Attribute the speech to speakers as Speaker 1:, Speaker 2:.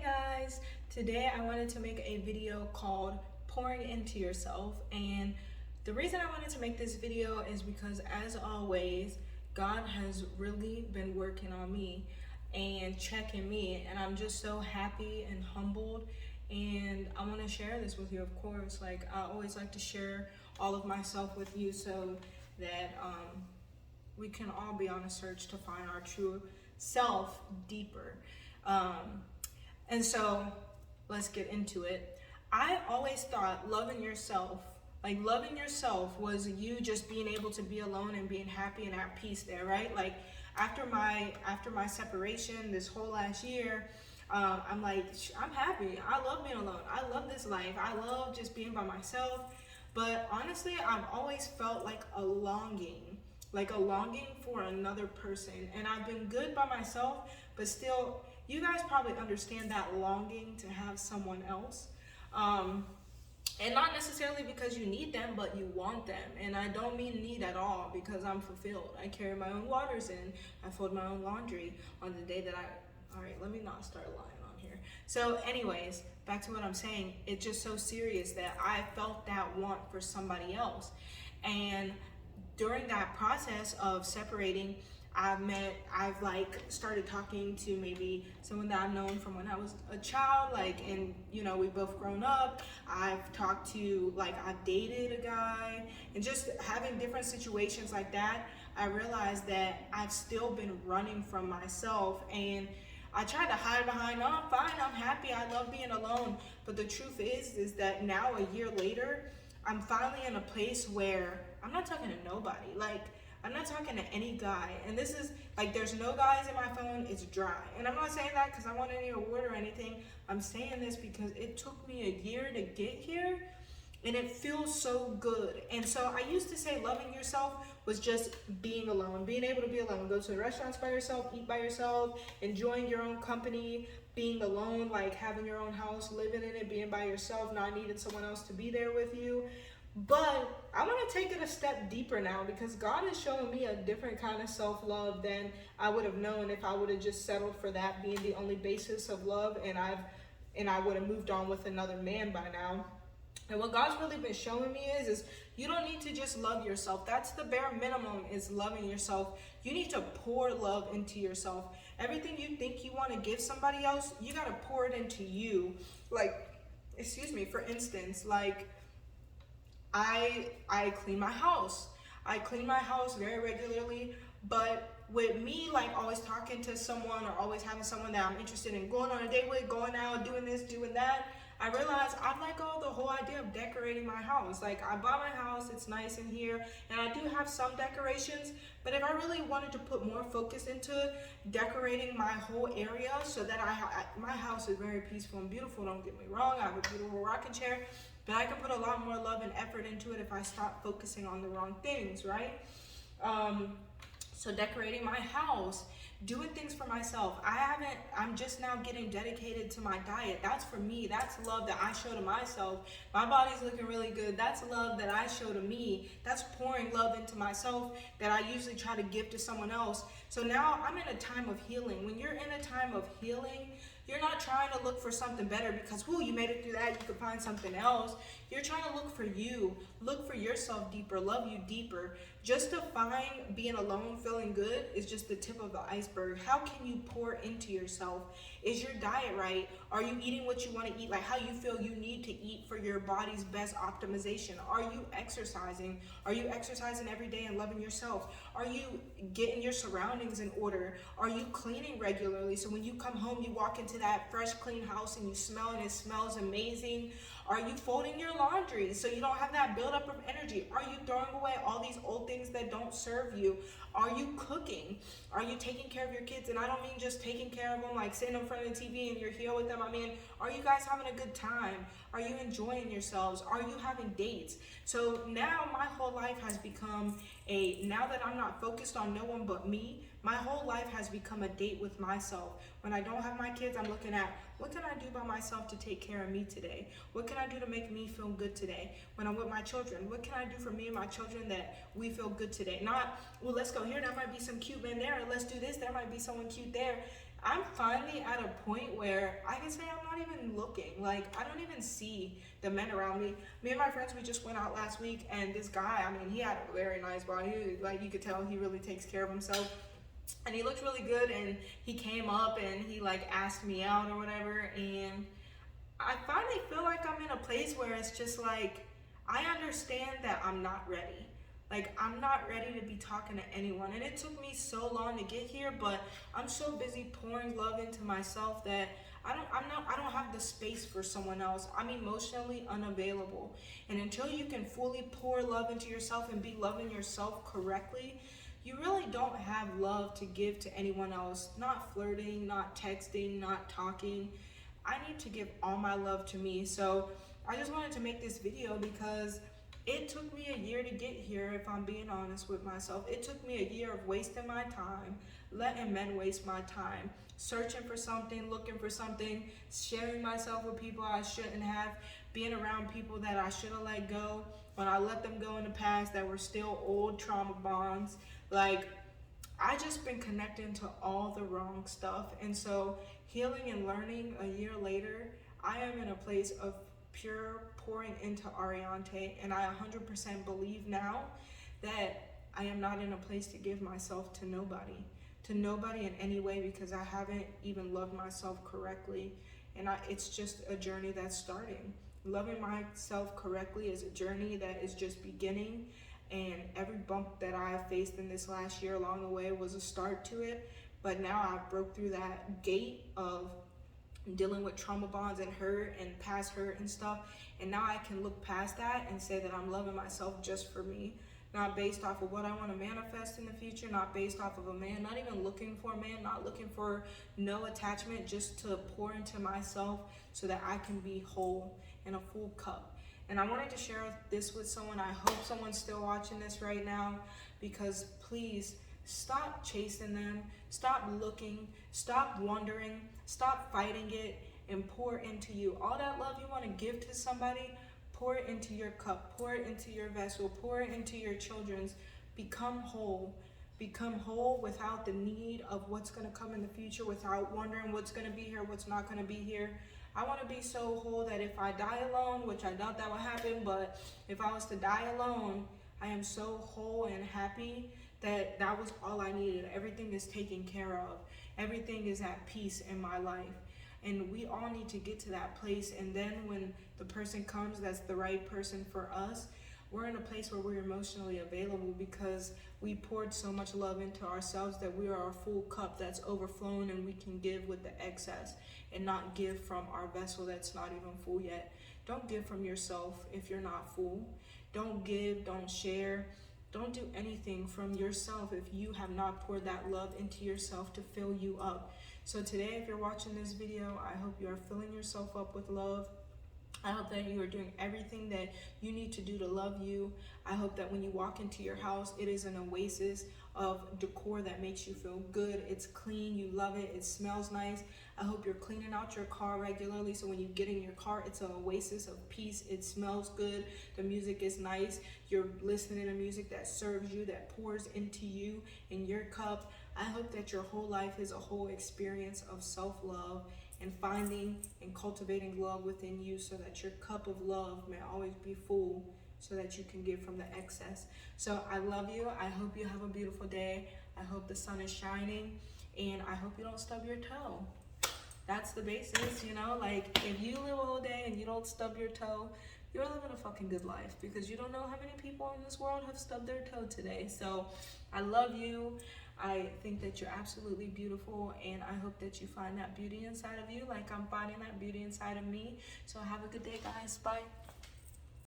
Speaker 1: Guys, today I wanted to make a video called pouring into yourself, and the reason I wanted to make this video is because, as always, God has really been working on me and checking me, and I'm just so happy and humbled, and I want to share this with you. Of course, like I always like to share all of myself with you so that we can all be on a search to find our true self deeper. And so let's get into it. I always thought loving yourself was you just being able to be alone and being happy and at peace there, right? Like after my separation this whole last year, I'm like, I'm happy. I love being alone. I love this life. I love just being by myself. But honestly, I've always felt like a longing for another person. And I've been good by myself, but still, you guys probably understand that longing to have someone else. And not necessarily because you need them, but you want them. And I don't mean need at all, because I'm fulfilled. I carry my own waters in. I fold my own laundry on the day that all right, let me not start lying on here. So anyways, back to what I'm saying. It's just so serious that I felt that want for somebody else. And during that process of separating, I've like started talking to maybe someone that I've known from when I was a child, like, and we've both grown up. I've talked to, like, I've dated a guy, and just having different situations like that, I realized that I've still been running from myself, and I tried to hide behind, oh, I'm fine, I'm happy, I love being alone. But the truth is that now, a year later, I'm finally in a place where I'm not talking to nobody. Like, I'm not talking to any guy. And this is, like, there's no guys in my phone, it's dry. And I'm not saying that because I want any award or anything. I'm saying this because it took me a year to get here, and it feels so good. And so I used to say loving yourself was just being alone, being able to be alone, go to the restaurants by yourself, eat by yourself, enjoying your own company, being alone, like having your own house, living in it, being by yourself, not needing someone else to be there with you. But I want to take it a step deeper now, because God is showing me a different kind of self-love than I would have known if I would have just settled for that being the only basis of love, and I would have moved on with another man by now. And what God's really been showing me is you don't need to just love yourself. That's the bare minimum, is loving yourself. You need to pour love into yourself. Everything you think you want to give somebody else, you got to pour it into you. Like, for instance, like, I clean my house. I clean my house very regularly, but with me, like, always talking to someone or always having someone that I'm interested in going on a date with, going out, doing this, doing that, I realized I've let go of the whole idea of decorating my house. Like, I bought my house, it's nice in here, and I do have some decorations, but if I really wanted to put more focus into decorating my whole area so that my house is very peaceful and beautiful, don't get me wrong, I have a beautiful rocking chair, but I can put a lot more love and effort into it if I stop focusing on the wrong things, right? So decorating my house, doing things for myself. I'm just now getting dedicated to my diet. That's for me. That's love that I show to myself. My body's looking really good. That's love that I show to me. That's pouring love into myself that I usually try to give to someone else. So now I'm in a time of healing. When you're in a time of healing, you're not trying to look for something better because, whoo, you made it through that, you could find something else. You're trying to look for you. Look for yourself deeper. Love you deeper. Just to find being alone, feeling good, is just the tip of the iceberg. How can you pour into yourself? Is your diet right? Are you eating what you want to eat? Like how you feel you need to eat for your body's best optimization? Are you exercising? Are you exercising every day and loving yourself? Are you getting your surroundings in order? Are you cleaning regularly so when you come home, you walk into that fresh, clean house and you smell and it smells amazing? Are you folding your laundry so you don't have that buildup of energy? Are you throwing away all these old things that don't serve you? Are you cooking? Are you taking care of your kids? And I don't mean just taking care of them, like sitting in front of the TV and you're here with them. I mean, are you guys having a good time? Are you enjoying yourselves? Are you having dates? So now my whole life has become now that I'm not focused on no one but me, my whole life has become a date with myself. When I don't have my kids, I'm looking at, what can I do by myself to take care of me today? What can I do to make me feel good today? When I'm with my children, what can I do for me and my children that we feel good today? Not, well, let's go here, there might be some cute men there, let's do this, there might be someone cute there. I'm finally at a point where I can say I'm not even looking. Like, I don't even see the men around me. Me and my friends, we just went out last week, and this guy, I mean, he had a very nice body. Like, you could tell he really takes care of himself. And he looked really good, and he came up and he, like, asked me out or whatever. And I finally feel like I'm in a place where it's just like, I understand that I'm not ready. Like, I'm not ready to be talking to anyone. And it took me so long to get here, but I'm so busy pouring love into myself that I don't have the space for someone else. I'm emotionally unavailable. And until you can fully pour love into yourself and be loving yourself correctly, you really don't have love to give to anyone else. Not flirting, not texting, not talking. I need to give all my love to me. So I just wanted to make this video because it took me a year to get here, if I'm being honest with myself. It took me a year of wasting my time, letting men waste my time, searching for something, looking for something, sharing myself with people I shouldn't have, being around people that I should have let go when I let them go in the past that were still old trauma bonds. Like, I just been connecting to all the wrong stuff. And so healing and learning a year later, I am in a place of pure pouring into Ariante, and I 100% believe now that I am not in a place to give myself to nobody in any way, because I haven't even loved myself correctly. And it's just a journey that's starting. Loving myself correctly is a journey that is just beginning, and every bump that I have faced in this last year along the way was a start to it. But now I've broke through that gate of dealing with trauma bonds and hurt and past hurt and stuff, and now I can look past that and say that I'm loving myself just for me, not based off of what I want to manifest in the future, not based off of a man, not even looking for a man, not looking for no attachment, just to pour into myself so that I can be whole in a full cup. And I wanted to share this with someone. I hope someone's still watching this right now, because please stop chasing them, stop looking, stop wondering, stop fighting it, and pour into you. All that love you want to give to somebody, pour it into your cup, pour it into your vessel, pour it into your children's. Become whole. Become whole without the need of what's going to come in the future, without wondering what's going to be here, what's not going to be here. I want to be so whole that if I die alone, which I doubt that will happen, but if I was to die alone, I am so whole and happy that that was all I needed. Everything is taken care of. Everything is at peace in my life. And we all need to get to that place. And then when the person comes that's the right person for us, we're in a place where we're emotionally available, because we poured so much love into ourselves that we are a full cup that's overflowing, and we can give with the excess and not give from our vessel that's not even full yet. Don't give from yourself if you're not full. Don't give, don't share, don't do anything from yourself if you have not poured that love into yourself to fill you up. So today, if you're watching this video, I hope you are filling yourself up with love. I hope that you are doing everything that you need to do to love you. I hope that when you walk into your house, it is an oasis of decor that makes you feel good. It's clean, you love it, it smells nice. I hope you're cleaning out your car regularly, so when you get in your car, it's an oasis of peace. It smells good, the music is nice, you're listening to music that serves you, that pours into you in your cup. I hope that your whole life is a whole experience of self-love and finding and cultivating love within you, so that your cup of love may always be full, so that you can give from the excess. So I love you. I hope you have a beautiful day. I hope the sun is shining, and I hope you don't stub your toe. That's the basis, you know? Like, if you live a whole day and you don't stub your toe, you're living a fucking good life, because you don't know how many people in this world have stubbed their toe today. So I love you. I think that you're absolutely beautiful, and I hope that you find that beauty inside of you like I'm finding that beauty inside of me. So have a good day, guys. Bye.